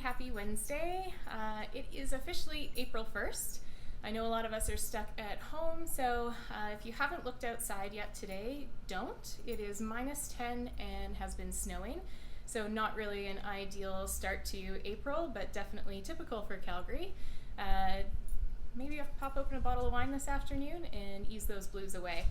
happy Wednesday. It is officially April 1st. I know a lot of us are stuck at home, so if you haven't looked outside yet today, don't. It is -10 and has been snowing, so not really an ideal start to April, but definitely typical for Calgary. Maybe I'll pop open a bottle of wine this afternoon and ease those blues away.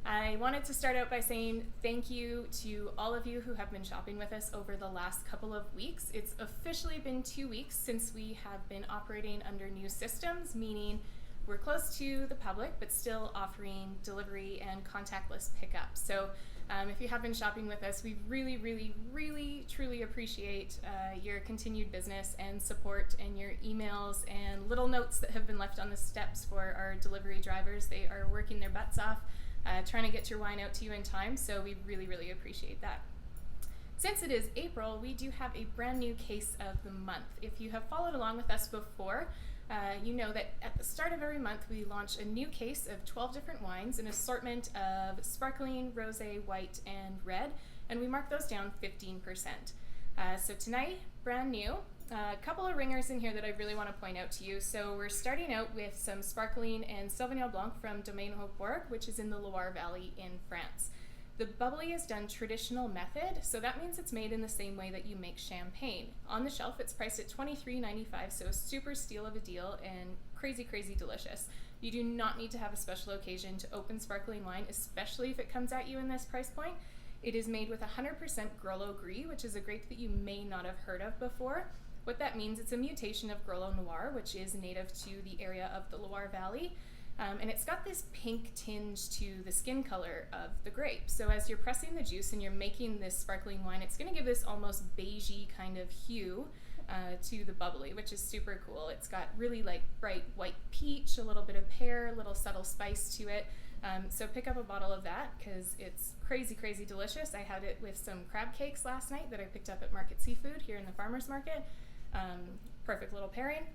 I wanted to start out by saying thank you to all of you who have been shopping with us over the last couple of weeks. It's officially been 2 weeks since we have been operating under new systems, meaning we're close to the public, but still offering delivery and contactless pickup. So if you have been shopping with us, we really, truly appreciate your continued business and support and your emails and little notes that have been left on the steps for our delivery drivers. They are working their butts off trying to get your wine out to you in time, so we really appreciate that. Since it is April, we do have a brand new case of the month. If you have followed along with us before, you know that at the start of every month we launch a new case of 12 different wines, an assortment of sparkling, rosé, white, and red, and we mark those down 15%. So tonight, brand new. A couple of ringers in here that I really want to point out to you. So we're starting out with some sparkling and Sauvignon Blanc from Domaine Hautbourg, which is in the Loire Valley in France. The bubbly is done traditional method, so that means it's made in the same way that you make champagne. On the shelf, it's priced at $23.95, so a super steal of a deal and crazy delicious. You do not need to have a special occasion to open sparkling wine, especially if it comes at you in this price point. It is made with 100% Grolot Gris, which is a grape that you may not have heard of before. What that means, it's a mutation of Grolot Noir, which is native to the area of the Loire Valley. And it's got this pink tinge to the skin color of the grape. So as you're pressing the juice and you're making this sparkling wine, it's going to give this almost beigey kind of hue to the bubbly, which is super cool. It's got really like bright white peach, a little bit of pear, a little subtle spice to it. So pick up a bottle of that because it's crazy delicious. I had it with some crab cakes last night that I picked up at Market Seafood here in the farmer's market. Perfect little pairing.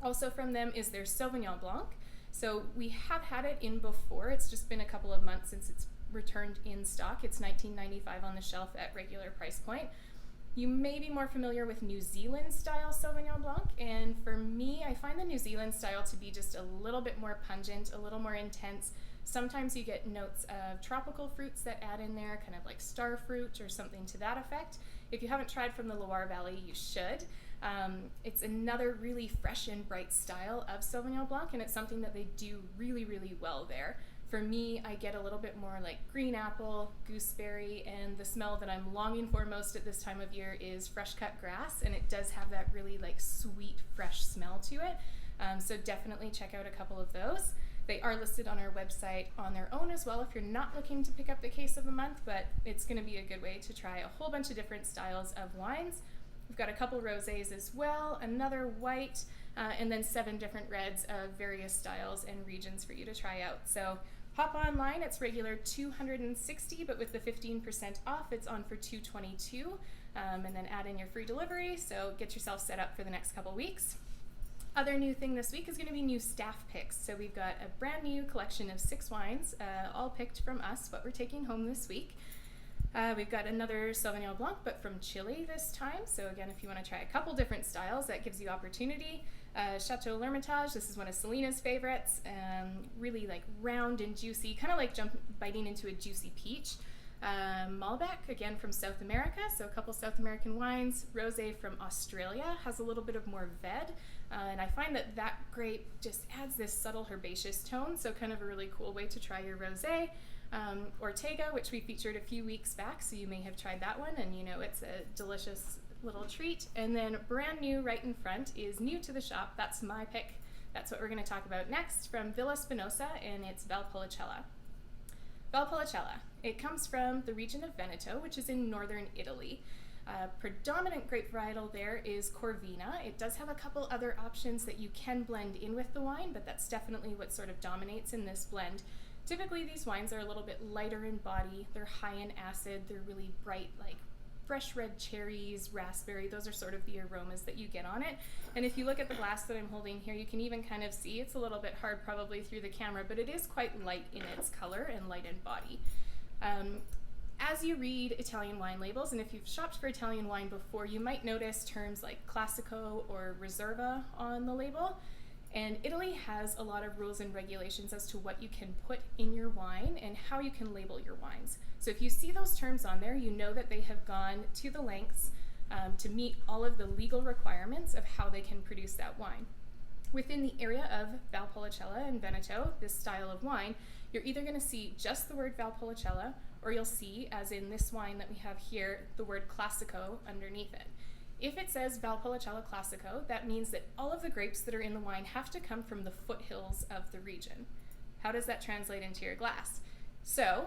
Also from them is their Sauvignon Blanc. So we have had it in before. It's just been a couple of months since it's returned in stock. It's $19.95 on the shelf at regular price point. You may be more familiar with New Zealand style Sauvignon Blanc, and for me, I find the New Zealand style to be just a little bit more pungent, a little more intense. Sometimes you get notes of tropical fruits that add in there, kind of like star fruit or something to that effect. If you haven't tried from the Loire Valley, you should. It's another really fresh and bright style of Sauvignon Blanc, and it's something that they do really well there. For me, I get a little bit more like green apple, gooseberry, and the smell that I'm longing for most at this time of year is fresh cut grass, and it does have that really like sweet, fresh smell to it. So definitely check out a couple of those. They are listed on our website on their own as well if you're not looking to pick up the case of the month, but it's going to be a good way to try a whole bunch of different styles of wines. We've got a couple rosés as well, another white, and then 7 different reds of various styles and regions for you to try out. So hop online, it's regular $260, but with the 15% off, it's on for $222, and then add in your free delivery, so get yourself set up for the next couple weeks. Other new thing this week is going to be new staff picks. So we've got a brand new collection of 6 wines, all picked from us, what we're taking home this week. We've got another Sauvignon Blanc, but from Chile this time. So again, if you want to try a couple different styles, that gives you opportunity. Chateau L'Hermitage, this is one of Selena's favorites. Really like round and juicy, kind of like biting into a juicy peach. Malbec, again from South America, so a couple South American wines. Rosé from Australia has a little bit of more ved, and I find that grape just adds this subtle herbaceous tone, so kind of a really cool way to try your rosé. Ortega, which we featured a few weeks back, so you may have tried that one, and you know it's a delicious little treat. And then brand new right in front is new to the shop. That's my pick. That's what we're going to talk about next from Villa Spinosa, and it's Valpolicella. Valpolicella. It comes from the region of Veneto, which is in northern Italy. Predominant grape varietal there is Corvina. It does have a couple other options that you can blend in with the wine, but that's definitely what sort of dominates in this blend. Typically these wines are a little bit lighter in body, they're high in acid, they're really bright like fresh red cherries, raspberry, those are sort of the aromas that you get on it. And if you look at the glass that I'm holding here, you can even kind of see, it's a little bit hard probably through the camera, but it is quite light in its color and light in body. as you read Italian wine labels, and if you've shopped for Italian wine before, you might notice terms like Classico or Reserva on the label. And Italy has a lot of rules and regulations as to what you can put in your wine and how you can label your wines. So if you see those terms on there, you know that they have gone to the lengths to meet all of the legal requirements of how they can produce that wine. Within the area of Valpolicella and Veneto, this style of wine, you're either going to see just the word Valpolicella, or you'll see, as in this wine that we have here, the word Classico underneath it. If it says Valpolicella Classico, that means that all of the grapes that are in the wine have to come from the foothills of the region. How does that translate into your glass? So,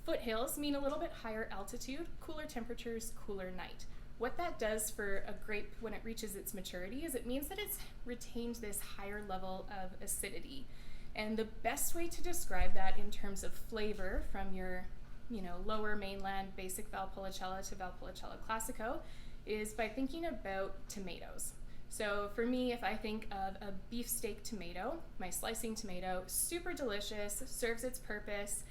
foothills mean a little bit higher altitude, cooler temperatures, cooler night. What that does for a grape when it reaches its maturity is it means that it's retained this higher level of acidity. And the best way to describe that in terms of flavor from your lower mainland basic Valpolicella to Valpolicella Classico is by thinking about tomatoes. So for me, if I think of a beefsteak tomato, my slicing tomato, super delicious, serves its purpose.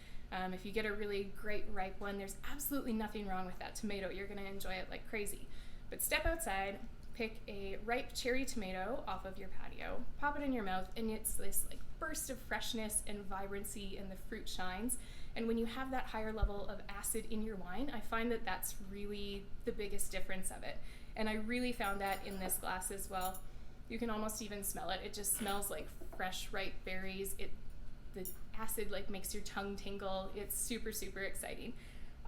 If you get a really great ripe one, there's absolutely nothing wrong with that tomato. You're going to enjoy it like crazy. But step outside, pick a ripe cherry tomato off of your patio, pop it in your mouth, and it's this like burst of freshness and vibrancy, and the fruit shines. And when you have that higher level of acid in your wine, I find that that's really the biggest difference of it. And I really found that in this glass as well. You can almost even smell it. It just smells like fresh, ripe berries. The acid like makes your tongue tingle. It's super, super exciting.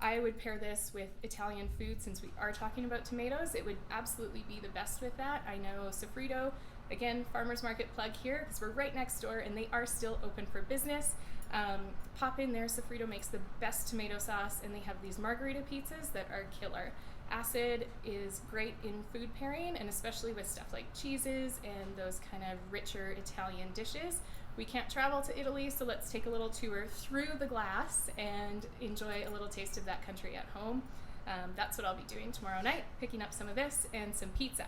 I would pair this with Italian food. Since we are talking about tomatoes, it would absolutely be the best with that. I know Soffritto, again, farmer's market plug here, because we're right next door and they are still open for business. Pop in there. Soffritto makes the best tomato sauce, and they have these margarita pizzas that are killer. Acid is great in food pairing, and especially with stuff like cheeses and those kind of richer Italian dishes. We can't travel to Italy, so let's take a little tour through the glass and enjoy a little taste of that country at home. That's what I'll be doing tomorrow night, picking up some of this and some pizza.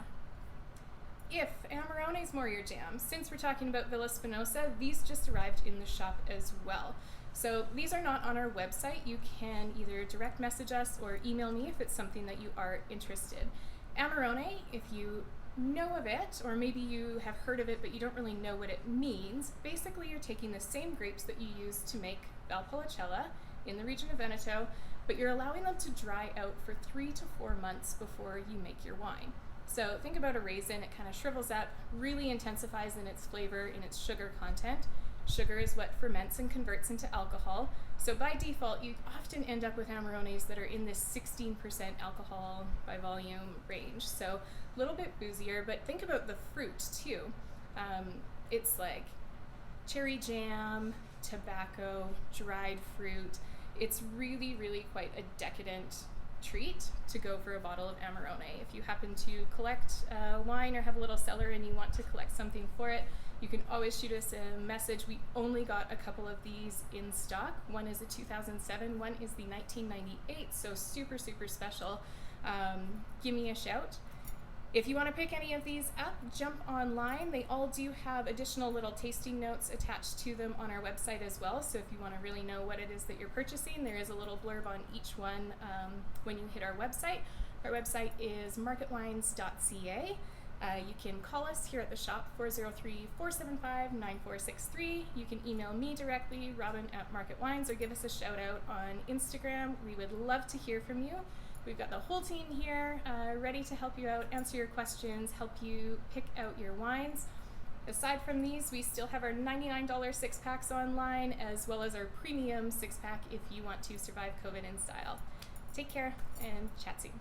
If Amarone is more your jam, since we're talking about Villa Spinosa, these just arrived in the shop as well. So these are not on our website. You can either direct message us or email me if it's something that you are interested. Amarone, if you know of it, or maybe you have heard of it but you don't really know what it means, basically you're taking the same grapes that you use to make Valpolicella in the region of Veneto, but you're allowing them to dry out for 3 to 4 months before you make your wine. So think about a raisin. It kind of shrivels up, really intensifies in its flavor, in its sugar content. Sugar is what ferments and converts into alcohol. So by default, you often end up with Amarones that are in this 16% alcohol by volume range. So a little bit boozier, but think about the fruit too. It's like cherry jam, tobacco, dried fruit. It's really, really quite a decadent treat to go for a bottle of Amarone. If you happen to collect wine or have a little cellar and you want to collect something for it, you can always shoot us a message. We only got a couple of these in stock. One is a 2007, one is the 1998, so super, super special. Give me a shout. If you want to pick any of these up, jump online. They all do have additional little tasting notes attached to them on our website as well. So if you want to really know what it is that you're purchasing, there is a little blurb on each one when you hit our website. Our website is marketwines.ca. You can call us here at the shop, 403-475-9463. You can email me directly, Robin@Market Wines, or give us a shout out on Instagram. We would love to hear from you. We've got the whole team here ready to help you out, answer your questions, help you pick out your wines. Aside from these, we still have our $99 six-packs online, as well as our premium six-pack if you want to survive COVID in style. Take care and chat soon.